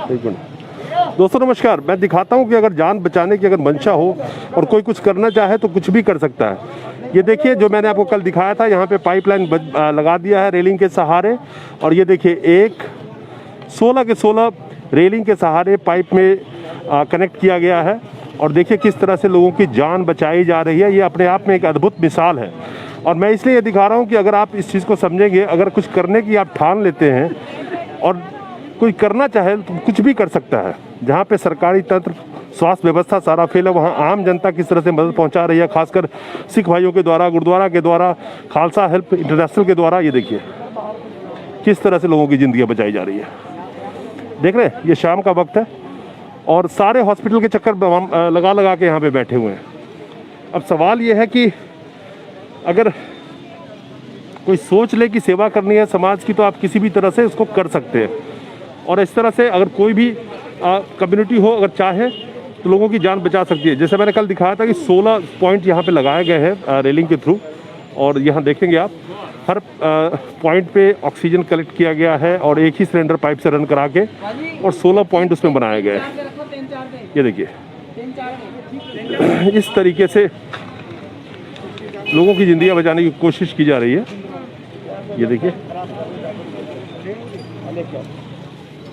एक मिनट। दोस्तों नमस्कार, मैं दिखाता हूं कि अगर जान बचाने की अगर मंशा हो और कोई कुछ करना चाहे तो कुछ भी कर सकता है। ये देखिए जो मैंने आपको कल दिखाया था, यहाँ पे पाइपलाइन लगा दिया है रेलिंग के सहारे। और ये देखिए 16 के 16 रेलिंग के सहारे पाइप में कनेक्ट किया गया है। और देखिए किस तरह से लोगों की जान बचाई जा रही है। ये अपने आप में एक अद्भुत मिसाल है। और मैं इसलिए ये दिखा रहा हूँ कि अगर आप इस चीज़ को समझेंगे, अगर कुछ करने की आप ठान लेते हैं और कोई करना चाहे तो कुछ भी कर सकता है। जहाँ पे सरकारी तंत्र, स्वास्थ्य व्यवस्था सारा फेल है, वहाँ आम जनता किस तरह से मदद पहुँचा रही है, खासकर सिख भाइयों के द्वारा, गुरुद्वारा के द्वारा, खालसा हेल्प इंटरनेशनल के द्वारा। ये देखिए किस तरह से लोगों की ज़िंदगियाँ बचाई जा रही है। देख रहे हैं, ये शाम का वक्त है और सारे हॉस्पिटल के चक्कर लगा लगा के यहाँ पे बैठे हुए हैं। अब सवाल ये है कि अगर कोई सोच ले कि सेवा करनी है समाज की, तो आप किसी भी तरह से उसको कर सकते हैं। और इस तरह से अगर कोई भी कम्युनिटी हो, अगर चाहे तो लोगों की जान बचा सकती है। जैसे मैंने कल दिखाया था कि 16 पॉइंट यहाँ पे लगाए गए हैं रेलिंग के थ्रू। और यहाँ देखेंगे आप, हर पॉइंट पे ऑक्सीजन कलेक्ट किया गया है और एक ही सिलेंडर पाइप से रन करा के, और 16 पॉइंट उसमें बनाए गए हैं। ये देखिए इस तरीके से लोगों की ज़िंदगी बचाने की कोशिश की जा रही है। ये देखिए,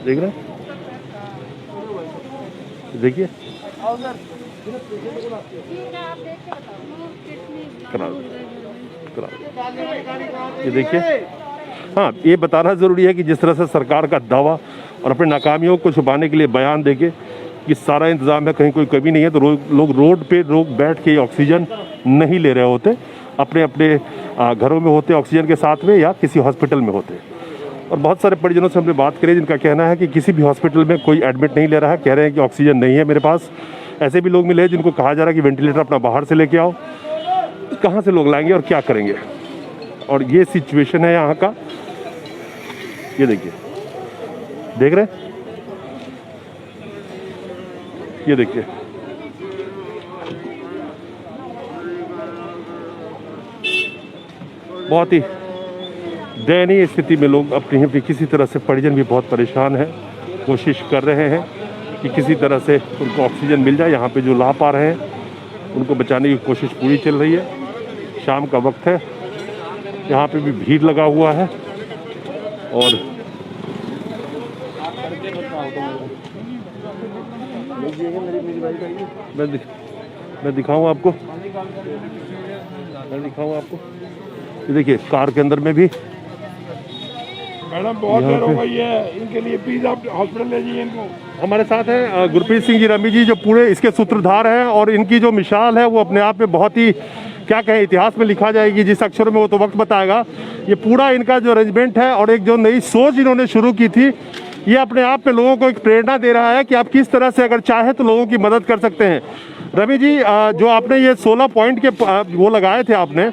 देख रहे हैं, देखिए ये देखिए। हाँ, ये बताना ज़रूरी है कि जिस तरह से सरकार का दावा और अपनी नाकामियों को छुपाने के लिए बयान देके कि सारा इंतज़ाम है, कहीं कोई कमी नहीं है, तो लोग रोड पे बैठ के ऑक्सीजन नहीं ले रहे होते, अपने अपने घरों में होते ऑक्सीजन के साथ में, या किसी हॉस्पिटल में होते। और बहुत सारे परिजनों से हमने बात करी जिनका कहना है कि किसी भी हॉस्पिटल में कोई एडमिट नहीं ले रहा है, कह रहे हैं कि ऑक्सीजन नहीं है मेरे पास। ऐसे भी लोग मिले जिनको कहा जा रहा है कि वेंटिलेटर अपना बाहर से लेके आओ। कहाँ से लोग लाएंगे और क्या करेंगे? और ये सिचुएशन है यहाँ का। ये देखिए, देख रहे हैं, ये देखिए बहुत ही दयनीय स्थिति में लोग अपनी किसी तरह से, परिजन भी बहुत परेशान है, कोशिश कर रहे हैं कि किसी तरह से उनको ऑक्सीजन मिल जाए। यहाँ पे जो ला पा रहे हैं उनको बचाने की कोशिश पूरी चल रही है। शाम का वक्त है, यहाँ पे भी भीड़ लगा हुआ है। और मैं दिखाऊँ आपको, ये देखिए कार के अंदर में भी। मैडम बहुत देर हो गई है, इनके लिए प्लीज आप हॉस्पिटल ले जाइए इनको। हमारे साथ हैं गुरप्रीत सिंह जी रमी जी, जो पूरे इसके सूत्रधार हैं। और इनकी जो मिसाल है वो अपने आप में बहुत ही, क्या कहें, इतिहास में लिखा जाएगी। जिस अक्षरों में वो तो वक्त बताएगा। ये पूरा इनका जो अरेंजमेंट है और एक जो नई सोच इन्होंने शुरू की थी, ये अपने आप में लोगों को एक प्रेरणा दे रहा है कि आप किस तरह से अगर चाहे तो लोगों की मदद कर सकते हैं। रवि जी, जो आपने ये 16 पॉइंट के वो लगाए थे आपने,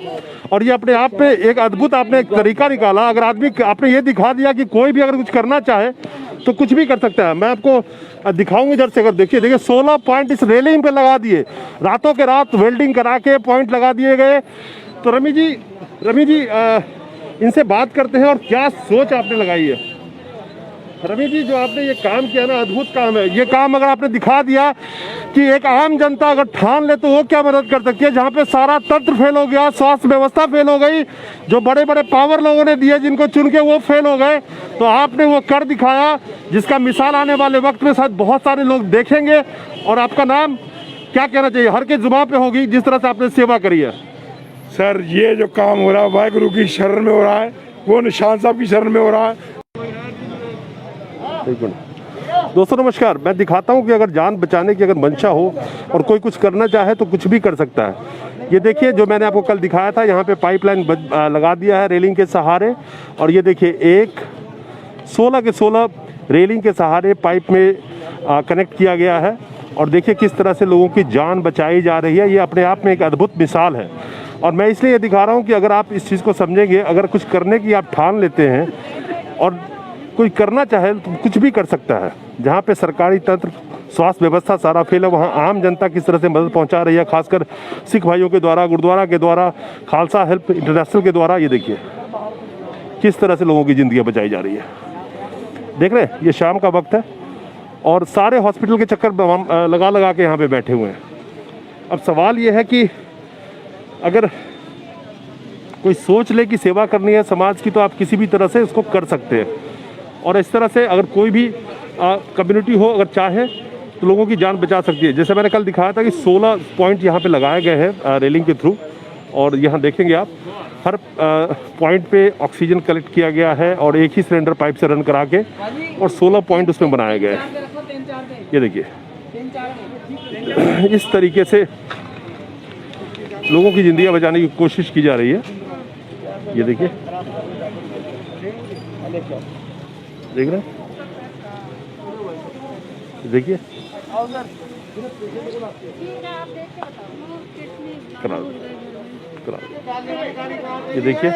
और ये अपने आप में एक अद्भुत आपने एक तरीका निकाला। अगर आदमी, आपने ये दिखा दिया कि कोई भी अगर कुछ करना चाहे तो कुछ भी कर सकता है। मैं आपको दिखाऊंगी इधर से। अगर देखिए 16 पॉइंट इस रेलिंग पे लगा दिए, रातों के रात वेल्डिंग करा के पॉइंट लगा दिए गए। तो रमी जी इनसे बात करते हैं और क्या सोच आपने लगाई है। रवि जी, जो आपने ये काम किया ना, अद्भुत काम है। ये काम अगर आपने दिखा दिया कि एक आम जनता अगर ठान ले तो वो क्या मदद कर सकती है। जहाँ पे सारा तंत्र फेल हो गया, स्वास्थ्य व्यवस्था फेल हो गई, जो बड़े बड़े पावर लोगों ने दिए जिनको चुन के वो फेल हो गए, तो आपने वो कर दिखाया, जिसका मिसाल आने वाले वक्त में शायद बहुत सारे लोग देखेंगे। और आपका नाम क्या कहना चाहिए, हर के जुबान पे होगी, जिस तरह से आपने सेवा करी है। सर, ये जो काम हो रहा है वाहिगुरु की शरण में हो रहा है, वो निशान साहब की शरण में हो रहा है। दोस्तों नमस्कार, मैं दिखाता हूं कि अगर जान बचाने की अगर मंशा हो और कोई कुछ करना चाहे तो कुछ भी कर सकता है। ये देखिए जो मैंने आपको कल दिखाया था, यहाँ पे पाइपलाइन लगा दिया है रेलिंग के सहारे। और ये देखिए 16 के 16 रेलिंग के सहारे पाइप में कनेक्ट किया गया है। और देखिए किस तरह से लोगों की जान बचाई जा रही है। ये अपने आप में एक अद्भुत मिसाल है। और मैं इसलिए ये दिखा रहा हूँ कि अगर आप इस चीज़ को समझेंगे, अगर कुछ करने की आप ठान लेते हैं और कोई करना चाहे तो कुछ भी कर सकता है। जहाँ पे सरकारी तंत्र, स्वास्थ्य व्यवस्था सारा फेल है, वहाँ आम जनता किस तरह से मदद पहुँचा रही है, खासकर सिख भाइयों के द्वारा, गुरुद्वारा के द्वारा, खालसा हेल्प इंटरनेशनल के द्वारा। ये देखिए किस तरह से लोगों की ज़िंदगी बचाई जा रही है। देख रहे हैं, ये शाम का वक्त है और सारे हॉस्पिटल के चक्कर लगा लगा के यहाँ पे बैठे हुए हैं। अब सवाल ये है कि अगर कोई सोच ले कि सेवा करनी है समाज की, तो आप किसी भी तरह से इसको कर सकते हैं। और इस तरह से अगर कोई भी कम्युनिटी हो, अगर चाहे तो लोगों की जान बचा सकती है। जैसे मैंने कल दिखाया था कि 16 पॉइंट यहाँ पे लगाए गए हैं रेलिंग के थ्रू, और यहाँ देखेंगे आप हर पॉइंट पे ऑक्सीजन कलेक्ट किया गया है और एक ही सिलेंडर पाइप से रन करा के, और 16 पॉइंट उसमें बनाए गए हैं। ये देखिए इस तरीके से लोगों की जिंदगी बचाने की कोशिश की जा रही है। ये देखिए, देख रहे हैं, देखिए ये देखिए।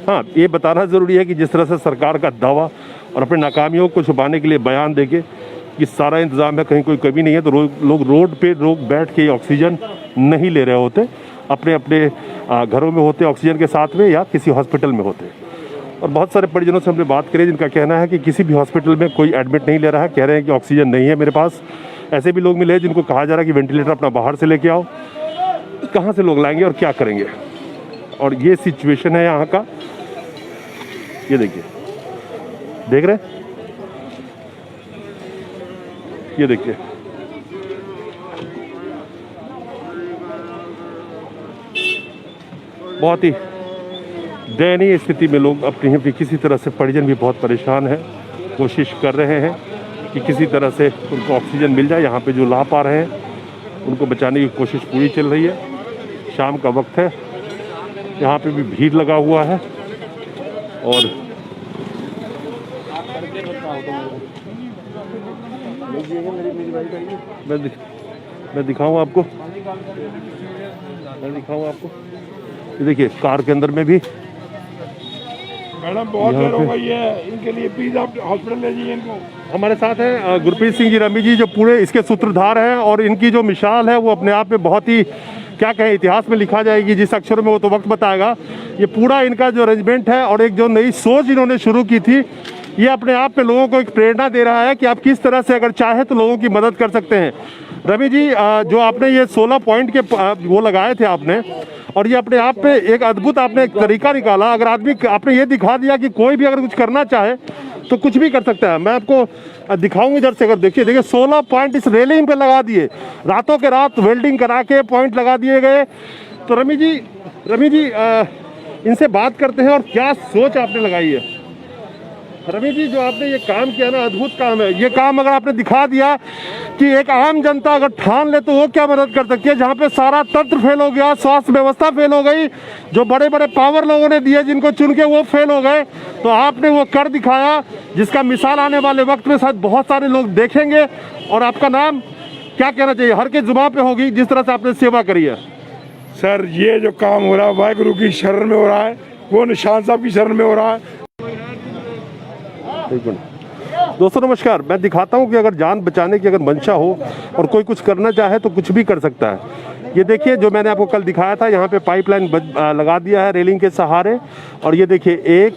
हाँ, ये बताना ज़रूरी है कि जिस तरह से सरकार का दावा और अपने नाकामियों को छुपाने के लिए बयान देके कि सारा इंतज़ाम है, कहीं कोई कमी नहीं है, तो लोग रोड पे बैठ के ऑक्सीजन नहीं ले रहे होते, अपने अपने घरों में होते ऑक्सीजन के साथ में, या किसी हॉस्पिटल में होते। और बहुत सारे परिजनों से हमने बात करी जिनका कहना है कि किसी भी हॉस्पिटल में कोई एडमिट नहीं ले रहा है, कह रहे हैं कि ऑक्सीजन नहीं है मेरे पास। ऐसे भी लोग मिले जिनको कहा जा रहा है कि वेंटिलेटर अपना बाहर से लेके आओ। कहाँ से लोग लाएंगे और क्या करेंगे? और ये सिचुएशन है यहाँ का। ये देखिए, देख रहे हैं, ये देखिए, बहुत ही दयनीय स्थिति में लोग अपनी किसी तरह से, परिजन भी बहुत परेशान है, कोशिश कर रहे हैं कि किसी तरह से उनको ऑक्सीजन मिल जाए। यहाँ पे जो ला पा रहे हैं उनको बचाने की कोशिश पूरी चल रही है। शाम का वक्त है, यहाँ पे भी भीड़ लगा हुआ है। और मैं दिखाऊँ आपको, ये देखिए कार के अंदर में भी। मैडम बहुत देर हो गई है, इनके लिए प्लीज आप हॉस्पिटल ले जाइए इनको। हमारे साथ हैं गुरप्रीत सिंह जी रमी जी, जो पूरे इसके सूत्रधार हैं, और इनकी जो मिसाल है वो अपने आप में बहुत ही, क्या कहें, इतिहास में लिखा जाएगी। जिस अक्षरों में वो तो वक्त बताएगा। ये पूरा इनका जो अरेंजमेंट है और एक जो नई सोच इन्होंने शुरू की थी, ये अपने आप में लोगों को एक प्रेरणा दे रहा है कि आप किस तरह से अगर चाहे तो लोगों की मदद कर सकते हैं। रवि जी, जो आपने ये 16 पॉइंट के वो लगाए थे आपने, और ये अपने आप पे एक अद्भुत आपने एक तरीका निकाला। अगर आदमी, आपने ये दिखा दिया कि कोई भी अगर कुछ करना चाहे तो कुछ भी कर सकता है। मैं आपको दिखाऊंगी इधर से, अगर देखिए 16 पॉइंट इस रेलिंग पे लगा दिए, रातों के रात वेल्डिंग करा के पॉइंट लगा दिए गए। तो रमी जी इनसे बात करते हैं, और क्या सोच आपने लगाई है। रवि जी, जो आपने ये काम किया ना, अद्भुत काम है। ये काम अगर आपने दिखा दिया कि एक आम जनता अगर ठान ले तो वो क्या मदद कर सकती है। जहाँ पे सारा तंत्र फेल हो गया, स्वास्थ्य व्यवस्था फेल हो गई, जो बड़े बड़े पावर लोगों ने दिए जिनको चुन के वो फेल हो गए, तो आपने वो कर दिखाया, जिसका मिसाल आने वाले वक्त में शायद बहुत सारे लोग देखेंगे। और आपका नाम क्या कहना चाहिए, हर के जुबान पे होगी, जिस तरह से आपने सेवा करी है। सर, ये जो काम हो रहा है वाहिगुरु की शरण में हो रहा है, वो निशान साहब की शरण में हो रहा है। दोस्तों नमस्कार, मैं दिखाता हूं कि अगर जान बचाने की अगर मंशा हो और कोई कुछ करना चाहे तो कुछ भी कर सकता है। ये देखिए, जो मैंने आपको कल दिखाया था, यहाँ पे पाइपलाइन लगा दिया है रेलिंग के सहारे, और ये देखिए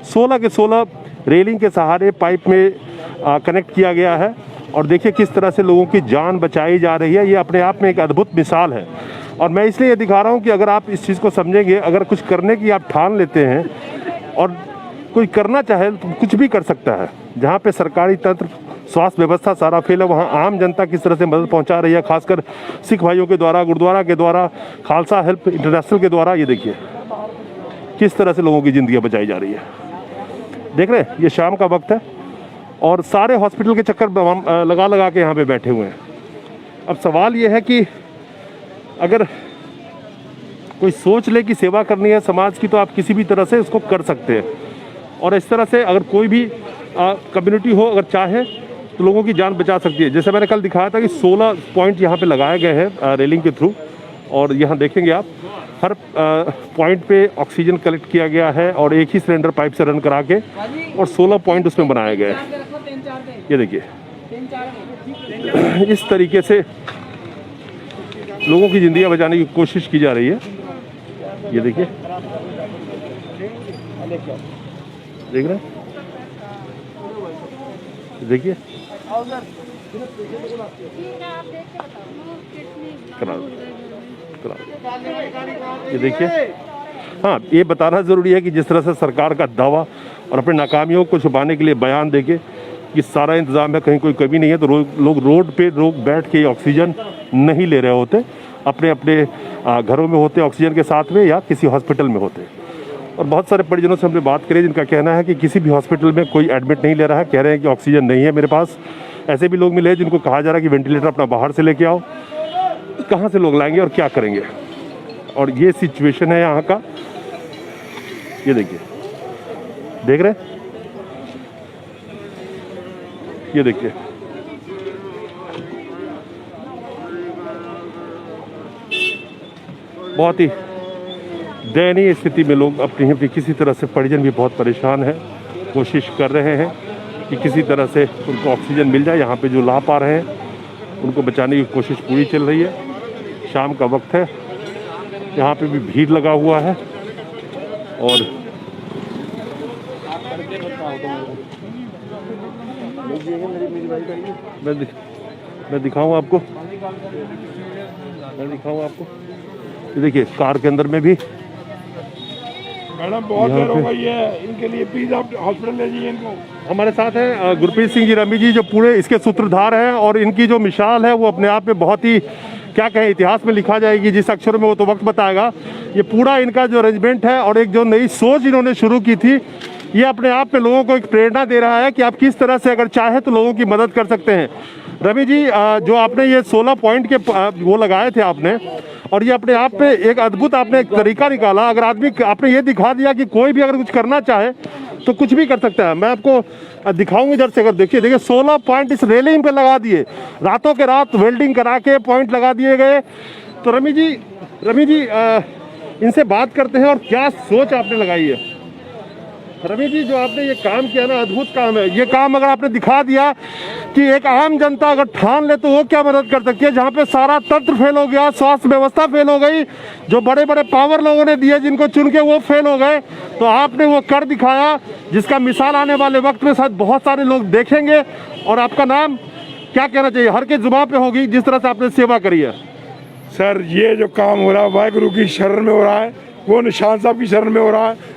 16 के 16 रेलिंग के सहारे पाइप में कनेक्ट किया गया है। और देखिए किस तरह से लोगों की जान बचाई जा रही है। ये अपने आप में एक अद्भुत मिसाल है, और मैं इसलिए ये दिखा रहा हूँ कि अगर आप इस चीज़ को समझेंगे, अगर कुछ करने की आप ठान लेते हैं और कोई करना चाहे तो कुछ भी कर सकता है। जहाँ पे सरकारी तंत्र, स्वास्थ्य व्यवस्था सारा फेल है, वहाँ आम जनता किस तरह से मदद पहुँचा रही है, खासकर सिख भाइयों के द्वारा, गुरुद्वारा के द्वारा, खालसा हेल्प इंटरनेशनल के द्वारा। ये देखिए किस तरह से लोगों की ज़िंदगी बचाई जा रही है। देख रहे हैं, ये शाम का वक्त है, और सारे हॉस्पिटल के चक्कर लगा लगा के यहाँ पे बैठे हुए हैं। अब सवाल ये है कि अगर कोई सोच ले कि सेवा करनी है समाज की, तो आप किसी भी तरह से इसको कर सकते हैं। और इस तरह से अगर कोई भी कम्युनिटी हो, अगर चाहे तो लोगों की जान बचा सकती है। जैसे मैंने कल दिखाया था कि 16 पॉइंट यहाँ पे लगाए गए हैं रेलिंग के थ्रू, और यहाँ देखेंगे आप हर पॉइंट पे ऑक्सीजन कलेक्ट किया गया है और एक ही सिलेंडर पाइप से रन करा के, और 16 पॉइंट उसमें बनाए गए हैं। ये देखिए इस तरीके से लोगों की जिंदगी बचाने की कोशिश की जा रही है। ये देखिए, देख रहे हैं, देखिए करा दो। ये देखिए, हाँ, ये बताना ज़रूरी है कि जिस तरह से सरकार का दावा और अपने नाकामियों को छुपाने के लिए बयान देके कि सारा इंतज़ाम है, कहीं कोई कमी नहीं है, तो लोग रोड पे बैठ के ऑक्सीजन नहीं ले रहे होते, अपने अपने घरों में होते ऑक्सीजन के साथ में या किसी हॉस्पिटल में होते। और बहुत सारे परिजनों से हमने बात करी जिनका कहना है कि किसी भी हॉस्पिटल में कोई एडमिट नहीं ले रहा है, कह रहे हैं कि ऑक्सीजन नहीं है मेरे पास। ऐसे भी लोग मिले हैं जिनको कहा जा रहा है कि वेंटिलेटर अपना बाहर से लेके आओ। कहाँ से लोग लाएंगे और क्या करेंगे? और ये सिचुएशन है यहाँ का। ये देखिए, देख रहे हैं, ये देखिए, बहुत ही दयनीय स्थिति में लोग अपनी अपनी किसी तरह से, परिजन भी बहुत परेशान है, कोशिश कर रहे हैं कि किसी तरह से उनको ऑक्सीजन मिल जाए। यहाँ पे जो ला पा रहे हैं उनको बचाने की कोशिश पूरी चल रही है। शाम का वक्त है, यहाँ पे भी भीड़ लगा हुआ है और मैं दिखाऊँ आपको, ये देखिए कार के अंदर में भी। मैडम बहुत देर हो गई है, इनके लिए प्लीज आप हॉस्पिटल ले जाइए इनको। हमारे साथ हैं गुरप्रीत सिंह जी रमी जी, जो पूरे इसके सूत्रधार हैं, और इनकी जो मिसाल है वो अपने आप में बहुत ही, क्या कहें, इतिहास में लिखा जाएगी। जिस अक्षर में वो तो वक्त बताएगा। ये पूरा इनका जो अरेंजमेंट है और एक जो नई सोच इन्होंने शुरू की थी, ये अपने आप में लोगों को एक प्रेरणा दे रहा है कि आप किस तरह से अगर चाहे तो लोगों की मदद कर सकते हैं। रवि जी, जो आपने ये 16 पॉइंट के वो लगाए थे आपने, और ये अपने आप में एक अद्भुत आपने एक तरीका निकाला। अगर आदमी, आपने ये दिखा दिया कि कोई भी अगर कुछ करना चाहे तो कुछ भी कर सकता है। मैं आपको दिखाऊंगी इधर से, अगर देखिए 16 पॉइंट इस रेलिंग पे लगा दिए, रातों के रात वेल्डिंग करा के पॉइंट लगा दिए गए। तो रमी जी इनसे बात करते हैं और क्या सोच आपने लगाई है। रवि जी, जो आपने ये काम किया ना, अद्भुत काम है। ये काम अगर आपने दिखा दिया कि एक आम जनता अगर ठान ले तो वो क्या मदद कर सकती है। जहाँ पे सारा तंत्र फेल हो गया, स्वास्थ्य व्यवस्था फेल हो गई, जो बड़े बड़े पावर लोगों ने दिए जिनको चुन के वो फेल हो गए, तो आपने वो कर दिखाया, जिसका मिसाल आने वाले वक्त में शायद बहुत सारे लोग देखेंगे। और आपका नाम क्या कहना चाहिए, हर के जुबान पे होगी, जिस तरह से आपने सेवा करी है। सर, ये जो काम हो रहा है वाहिगुरु की शरण में हो रहा है, वो निशान साहब की शरण में हो रहा है।